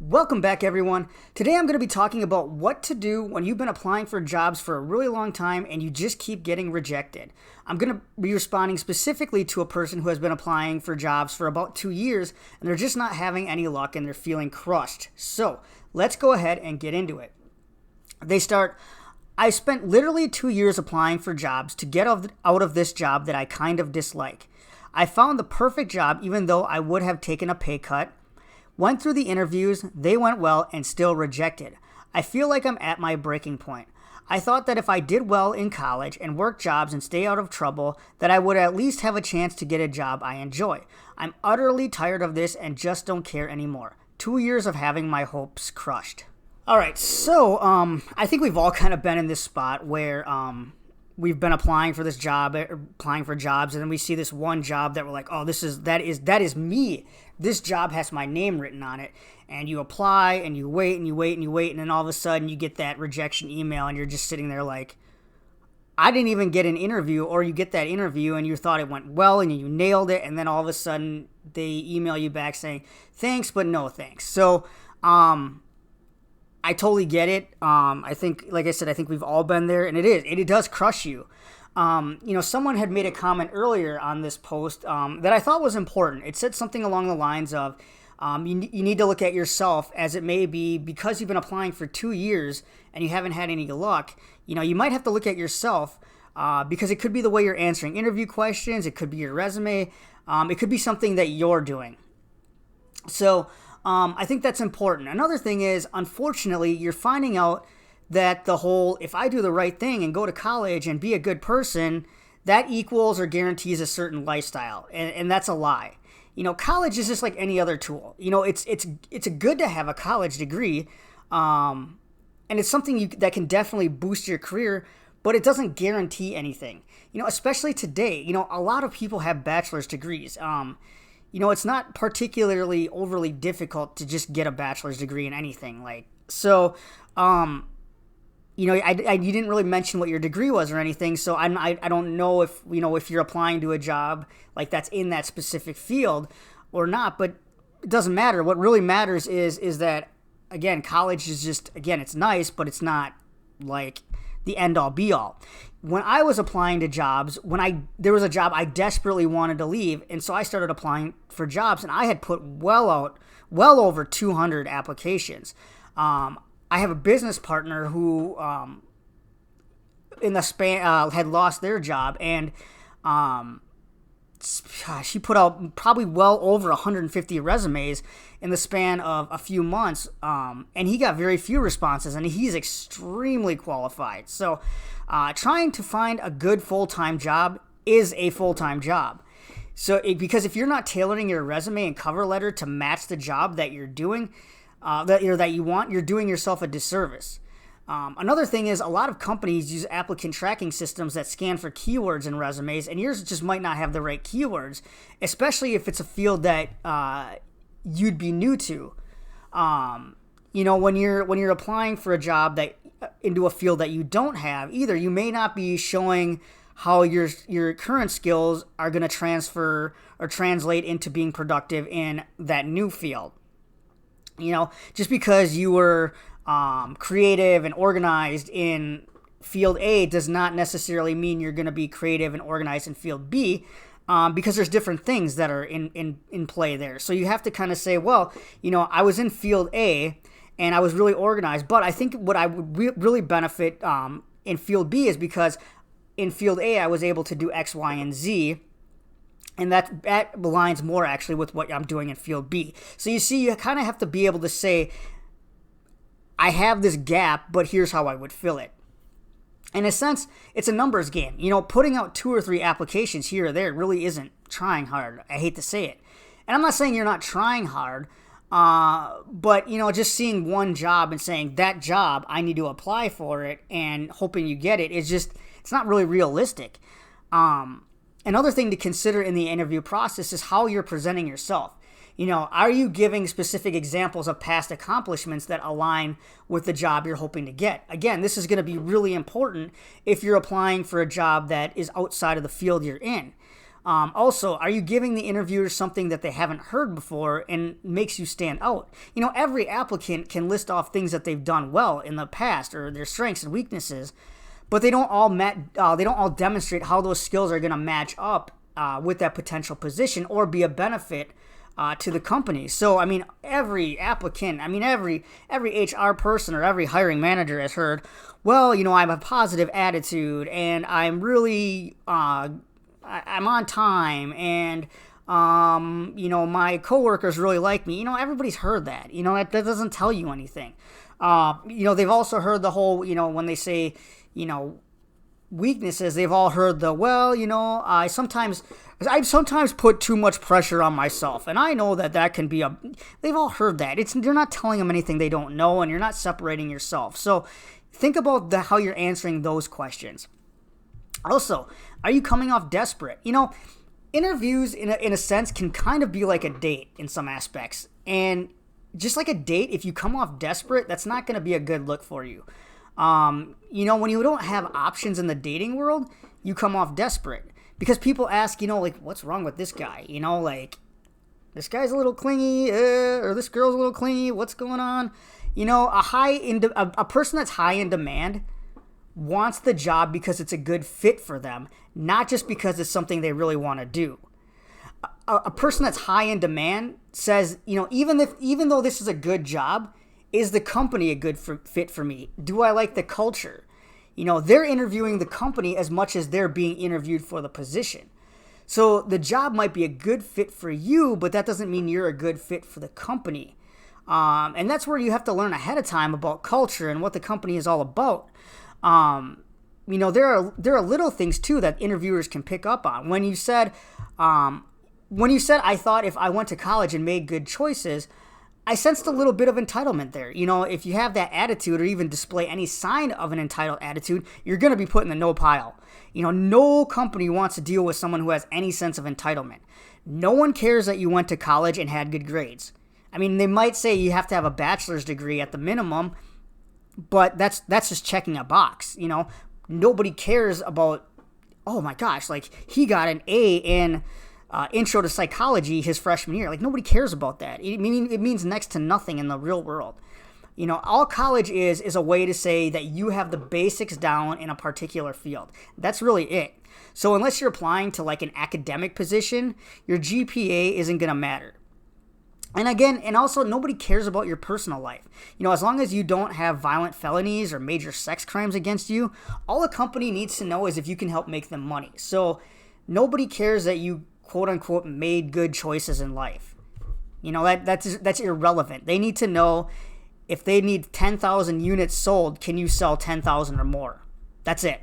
Welcome back, everyone. Today I'm going to be talking about what to do when you've been applying for jobs for a really long time and you just keep getting rejected. I'm going to be responding specifically to a person who has been applying for jobs for about 2 years and they're just not having any luck and they're feeling crushed. So let's go ahead and get into it. I spent literally 2 years applying for jobs to get out of this job that I kind of dislike. I found the perfect job even though I would have taken a pay cut. Went through the interviews, they went well, and still rejected. I feel like I'm at my breaking point. I thought that if I did well in college and work jobs and stay out of trouble, that I would at least have a chance to get a job I enjoy. I'm utterly tired of this and just don't care anymore. 2 years of having my hopes crushed. Alright, so I think we've all kind of been in this spot where we've been applying for this job, applying for jobs, and then we see this one job that we're like, oh, that is me. This job has my name written on it. And you apply and you wait and you wait and you wait, and then all of a sudden you get that rejection email and you're just sitting there like, I didn't even get an interview, or you get that interview and you thought it went well and you nailed it, and then all of a sudden they email you back saying, thanks, but no thanks. So, I totally get it. I think, like I said, I think we've all been there, and it does crush you. Someone had made a comment earlier on this post that I thought was important. It said something along the lines of, you need to look at yourself, as it may be because you've been applying for 2 years and you haven't had any luck. You might have to look at yourself because it could be the way you're answering interview questions. It could be your resume. It could be something that you're doing. So I think that's important. Another thing is, unfortunately, you're finding out that the whole, if I do the right thing and go to college and be a good person, that equals or guarantees a certain lifestyle. And that's a lie. College is just like any other tool. It's good to have a college degree. And it's something that can definitely boost your career, but it doesn't guarantee anything. Especially today, a lot of people have bachelor's degrees. It's not particularly overly difficult to just get a bachelor's degree in anything. You didn't really mention what your degree was or anything, so I don't know if you're applying to a job like that's in that specific field or not, but it doesn't matter. What really matters is that, again, college is just, again, it's nice, but it's not like the end-all be-all. When I was applying to jobs, there was a job I desperately wanted to leave, and so I started applying for jobs, and I had put well over 200 applications. I have a business partner who, in the span, had lost their job, and she put out probably well over 150 resumes in the span of a few months, and he got very few responses, and he's extremely qualified. So trying to find a good full-time job is a full-time job. Because if you're not tailoring your resume and cover letter to match the job that you're doing, that you want, you're doing yourself a disservice. Another thing is, a lot of companies use applicant tracking systems that scan for keywords in resumes, and yours just might not have the right keywords, especially if it's a field that you'd be new to. When you're applying for a job into a field that you don't have either, you may not be showing how your current skills are going to transfer or translate into being productive in that new field. Just because you were creative and organized in field A does not necessarily mean you're going to be creative and organized in field B, because there's different things that are in play there. So you have to kind of say, well, I was in field A and I was really organized, but I think what I would really benefit in field B is because in field A I was able to do X, Y, and Z. And that aligns more actually with what I'm doing in field B. So you see, you kind of have to be able to say, I have this gap, but here's how I would fill it. In a sense, it's a numbers game. Putting out 2 or 3 applications here or there really isn't trying hard. I hate to say it. And I'm not saying you're not trying hard, but, just seeing one job and saying, that job, I need to apply for it, and hoping you get it, it's not really realistic. Another thing to consider in the interview process is how you're presenting yourself. Are you giving specific examples of past accomplishments that align with the job you're hoping to get? Again, this is going to be really important if you're applying for a job that is outside of the field you're in. Also, are you giving the interviewers something that they haven't heard before and makes you stand out? Every applicant can list off things that they've done well in the past or their strengths and weaknesses, but they don't all demonstrate how those skills are going to match up with that potential position or be a benefit to the company. So, every applicant, every HR person or every hiring manager has heard, well, I have a positive attitude and I'm really, I'm on time and, my coworkers really like me. Everybody's heard that. That doesn't tell you anything. They've also heard the whole, when they say, weaknesses, they've all heard I sometimes put too much pressure on myself, and I know that can be they've all heard that. You're not telling them anything they don't know, and you're not separating yourself. So think about how you're answering those questions. Also, are you coming off desperate? Interviews in a sense can kind of be like a date in some aspects, and just like a date, if you come off desperate, that's not going to be a good look for you. When you don't have options in the dating world, you come off desperate because people ask, what's wrong with this guy? This guy's a little clingy, or this girl's a little clingy. What's going on? A person that's high in demand wants the job because it's a good fit for them, not just because it's something they really want to do. A person that's high in demand says, even though this is a good job, is the company a good fit for me? Do I like the culture? They're interviewing the company as much as they're being interviewed for the position. So the job might be a good fit for you, but that doesn't mean you're a good fit for the company. And that's where you have to learn ahead of time about culture and what the company is all about. There are little things too that interviewers can pick up on. When you said, I thought if I went to college and made good choices, I sensed a little bit of entitlement there. If you have that attitude or even display any sign of an entitled attitude, you're going to be put in the no pile. No company wants to deal with someone who has any sense of entitlement. No one cares that you went to college and had good grades. They might say you have to have a bachelor's degree at the minimum, but that's just checking a box. Nobody cares about, oh my gosh, he got an A in intro to psychology his freshman year. Nobody cares about that. It means next to nothing in the real world. All college is a way to say that you have the basics down in a particular field. That's really it. So unless you're applying to an academic position, your GPA isn't going to matter. And also nobody cares about your personal life. As long as you don't have violent felonies or major sex crimes against you, all a company needs to know is if you can help make them money. So nobody cares that you quote unquote made good choices in life. That's irrelevant. They need to know if they need 10,000 units sold, can you sell 10,000 or more? That's it.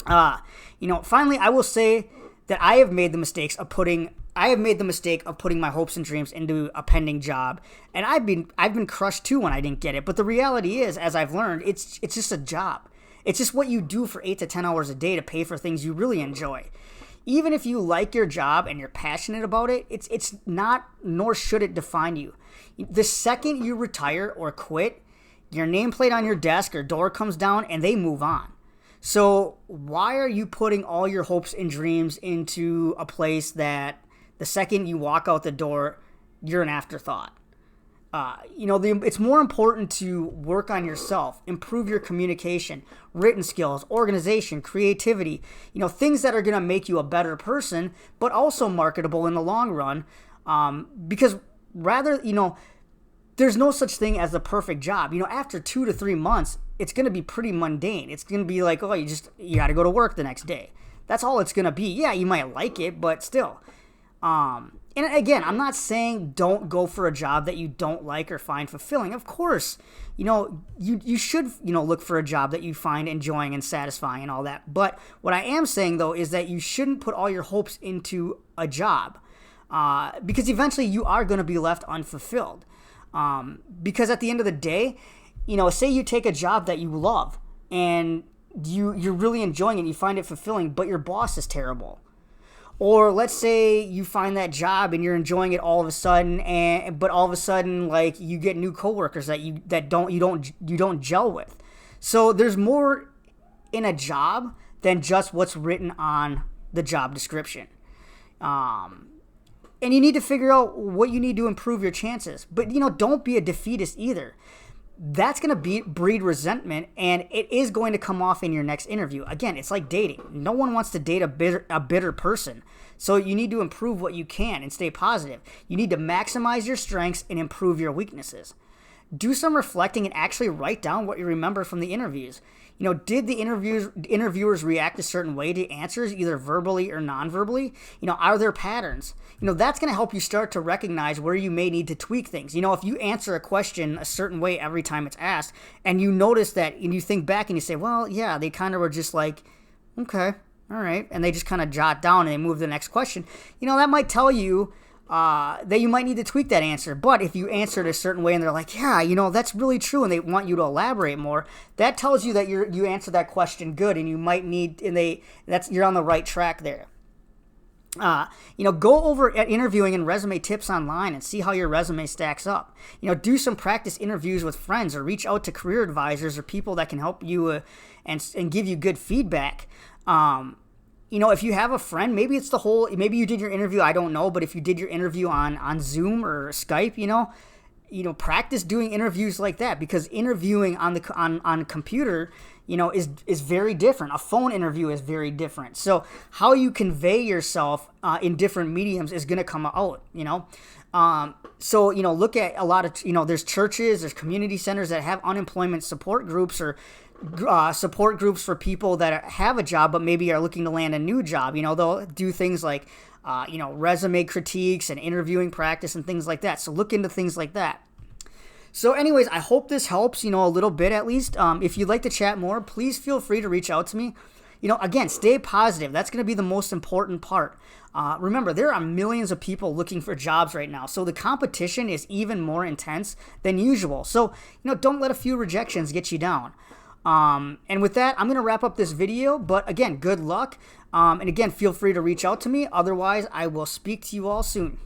Finally, I will say that I have made the mistake of putting my hopes and dreams into a pending job, and I've been crushed too when I didn't get it. But the reality is, as I've learned, it's just a job. It's just what you do for 8 to 10 hours a day to pay for things you really enjoy. Even if you like your job and you're passionate about it, it's not, nor should it define you. The second you retire or quit, your nameplate on your desk or door comes down and they move on. So why are you putting all your hopes and dreams into a place that the second you walk out the door, you're an afterthought? It's more important to work on yourself, improve your communication, written skills, organization, creativity, things that are going to make you a better person, but also marketable in the long run. Because there's no such thing as the perfect job. After 2 to 3 months, it's going to be pretty mundane. It's going to be like, you got to go to work the next day. That's all it's going to be. Yeah, you might like it, but still. And again, I'm not saying don't go for a job that you don't like or find fulfilling. Of course, you should, look for a job that you find enjoying and satisfying and all that. But what I am saying, though, is that you shouldn't put all your hopes into a job because eventually you are going to be left unfulfilled. Because at the end of the day, say you take a job that you love and you're really enjoying it, you find it fulfilling, but your boss is terrible. Or let's say you find that job and you're enjoying it all of a sudden, but all of a sudden, you get new coworkers that you don't gel with. So there's more in a job than just what's written on the job description. And you need to figure out what you need to improve your chances. But, don't be a defeatist either. That's going to breed resentment, and it is going to come off in your next interview. Again, it's like dating. No one wants to date a bitter person. So you need to improve what you can and stay positive. You need to maximize your strengths and improve your weaknesses. Do some reflecting and actually write down what you remember from the interviews. Did the interviewers react a certain way to answers, either verbally or non-verbally? Are there patterns? That's going to help you start to recognize where you may need to tweak things. If you answer a question a certain way every time it's asked, and you notice that, and you think back and you say, well, yeah, they kind of were just like, okay, all right, and they just kind of jot down and they move to the next question, that might tell you that you might need to tweak that answer. But if you answer it a certain way and they're like, yeah, that's really true, and they want you to elaborate more, that tells you that you answered that question good, and you might need, you're on the right track there. Go over at interviewing and resume tips online and see how your resume stacks up. Do some practice interviews with friends, or reach out to career advisors or people that can help you and give you good feedback. If you have a friend, maybe you did your interview, I don't know, but if you did your interview on Zoom or Skype, practice doing interviews like that, because interviewing on computer, is very different. A phone interview is very different. So how you convey yourself in different mediums is going to come out, So, look at a lot of, there's churches, there's community centers that have unemployment support groups, or support groups for people that have a job but maybe are looking to land a new job. They'll do things like, resume critiques and interviewing practice and things like that. So look into things like that. So anyways, I hope this helps, a little bit at least. If you'd like to chat more, please feel free to reach out to me. Again, stay positive. That's going to be the most important part. Remember, there are millions of people looking for jobs right now, so the competition is even more intense than usual. So, don't let a few rejections get you down. And with that, I'm going to wrap up this video, but again, good luck. And again, feel free to reach out to me. Otherwise, I will speak to you all soon.